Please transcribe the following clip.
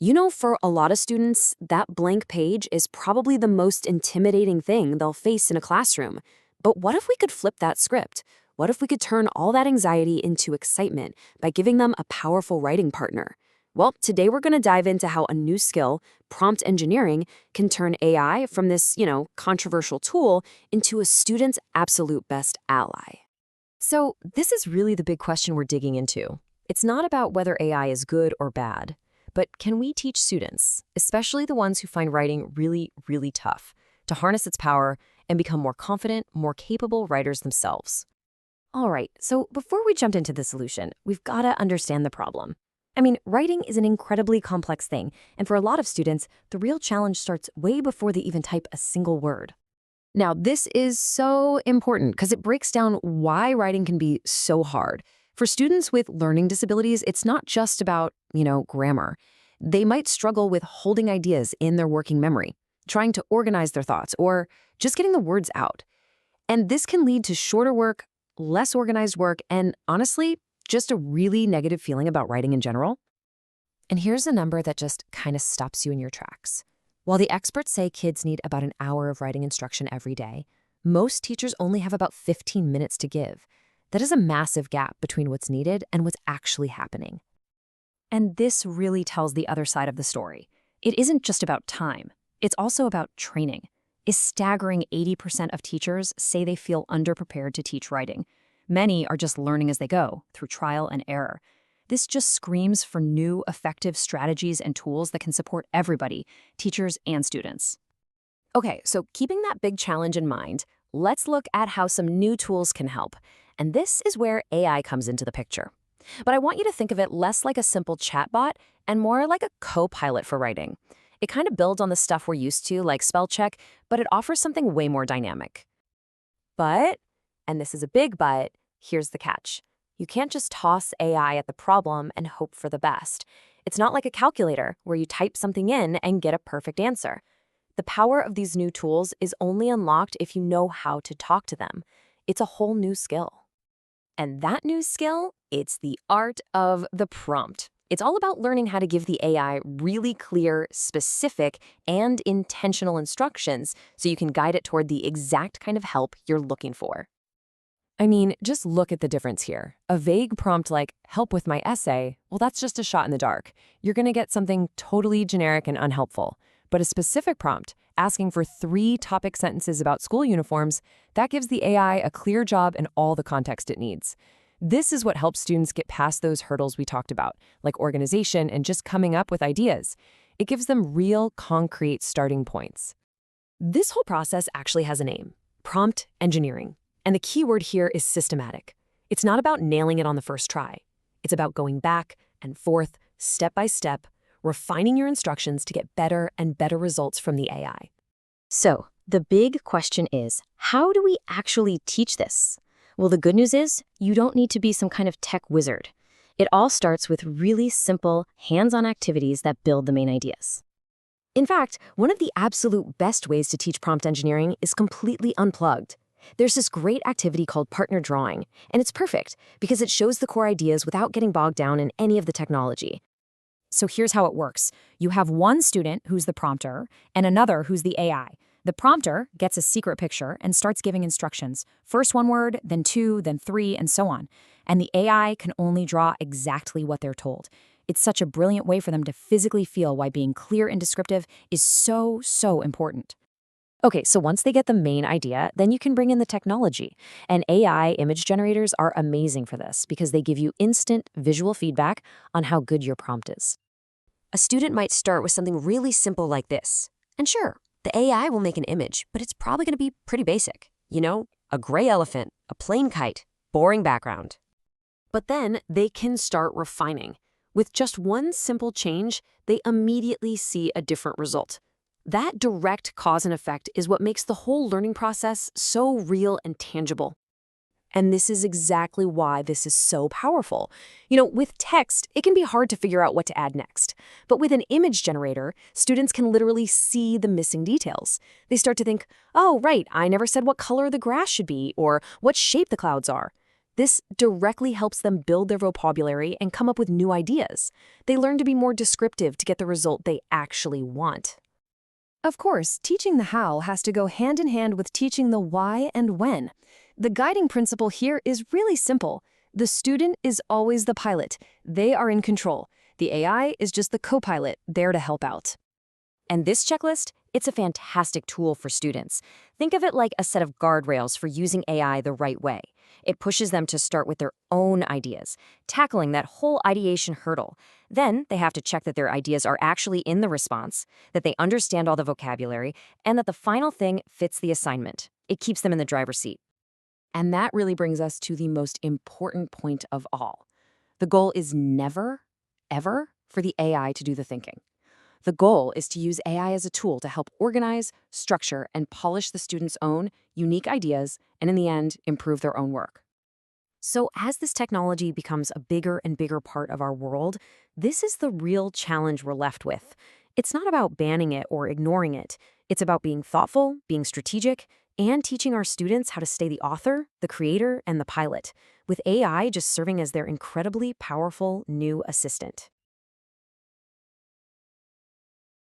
For a lot of students, that blank page is probably the most intimidating thing they'll face in a classroom. But what if we could flip that script? What if we could turn all that anxiety into excitement by giving them a powerful writing partner? Well, today we're going to dive into how a new skill, prompt engineering, can turn AI from this, controversial tool into a student's absolute best ally. So, this is really the big question we're digging into. It's not about whether AI is good or bad, but can we teach students, especially the ones who find writing really, really tough, to harness its power and become more confident, more capable writers themselves? All right, so before we jump into the solution, we've got to understand the problem. Writing is an incredibly complex thing, and for a lot of students, the real challenge starts way before they even type a single word. Now, this is so important because it breaks down why writing can be so hard. For students with learning disabilities, it's not just about, grammar. They might struggle with holding ideas in their working memory, trying to organize their thoughts, or just getting the words out. And this can lead to shorter work, less organized work, and honestly, just a really negative feeling about writing in general. And here's a number that just kind of stops you in your tracks. While the experts say kids need about an hour of writing instruction every day, most teachers only have about 15 minutes to give. That is a massive gap between what's needed and what's actually happening. And this really tells the other side of the story. It isn't just about time. It's also about training. A staggering 80% of teachers say they feel underprepared to teach writing. Many are just learning as they go, through trial and error. This just screams for new, effective strategies and tools that can support everybody, teachers and students. Okay, so keeping that big challenge in mind, let's look at how some new tools can help. And this is where AI comes into the picture. But I want you to think of it less like a simple chatbot and more like a co-pilot for writing. It kind of builds on the stuff we're used to, like spell check, but it offers something way more dynamic. But, and this is a big but, here's the catch. You can't just toss AI at the problem and hope for the best. It's not like a calculator where you type something in and get a perfect answer. The power of these new tools is only unlocked if you know how to talk to them. It's a whole new skill. And that new skill, it's the art of the prompt. It's all about learning how to give the AI really clear, specific, and intentional instructions so you can guide it toward the exact kind of help you're looking for. Just look at the difference here. A vague prompt like, help with my essay, well, that's just a shot in the dark. You're going to get something totally generic and unhelpful. But a specific prompt, asking for 3 topic sentences about school uniforms, that gives the AI a clear job and all the context it needs. This is what helps students get past those hurdles we talked about, like organization and just coming up with ideas. It gives them real, concrete starting points. This whole process actually has a name: prompt engineering. And the key word here is systematic. It's not about nailing it on the first try. It's about going back and forth, step by step, refining your instructions to get better and better results from the AI. So, the big question is, how do we actually teach this? Well, the good news is, you don't need to be some kind of tech wizard. It all starts with really simple, hands-on activities that build the main ideas. In fact, one of the absolute best ways to teach prompt engineering is completely unplugged. There's this great activity called partner drawing, and it's perfect because it shows the core ideas without getting bogged down in any of the technology. So here's how it works. You have one student who's the prompter and another who's the AI. The prompter gets a secret picture and starts giving instructions. First 1 word, then 2, then 3, and so on. And the AI can only draw exactly what they're told. It's such a brilliant way for them to physically feel why being clear and descriptive is so, so important. Okay, so once they get the main idea, then you can bring in the technology. And AI image generators are amazing for this because they give you instant visual feedback on how good your prompt is. A student might start with something really simple like this. And sure, the AI will make an image, but it's probably going to be pretty basic. A gray elephant, a plain kite, boring background. But then they can start refining. With just one simple change, they immediately see a different result. That direct cause and effect is what makes the whole learning process so real and tangible. And this is exactly why this is so powerful. With text, it can be hard to figure out what to add next. But with an image generator, students can literally see the missing details. They start to think, oh, right, I never said what color the grass should be or what shape the clouds are. This directly helps them build their vocabulary and come up with new ideas. They learn to be more descriptive to get the result they actually want. Of course, teaching the how has to go hand in hand with teaching the why and when. The guiding principle here is really simple. The student is always the pilot. They are in control. The AI is just the co-pilot, there to help out. And this checklist, it's a fantastic tool for students. Think of it like a set of guardrails for using AI the right way. It pushes them to start with their own ideas, tackling that whole ideation hurdle. Then they have to check that their ideas are actually in the response, that they understand all the vocabulary, and that the final thing fits the assignment. It keeps them in the driver's seat. And that really brings us to the most important point of all. The goal is never, ever for the AI to do the thinking. The goal is to use AI as a tool to help organize, structure, and polish the students' own unique ideas, and in the end, improve their own work. So as this technology becomes a bigger and bigger part of our world, this is the real challenge we're left with. It's not about banning it or ignoring it. It's about being thoughtful, being strategic, and teaching our students how to stay the author, the creator, and the pilot, with AI just serving as their incredibly powerful new assistant.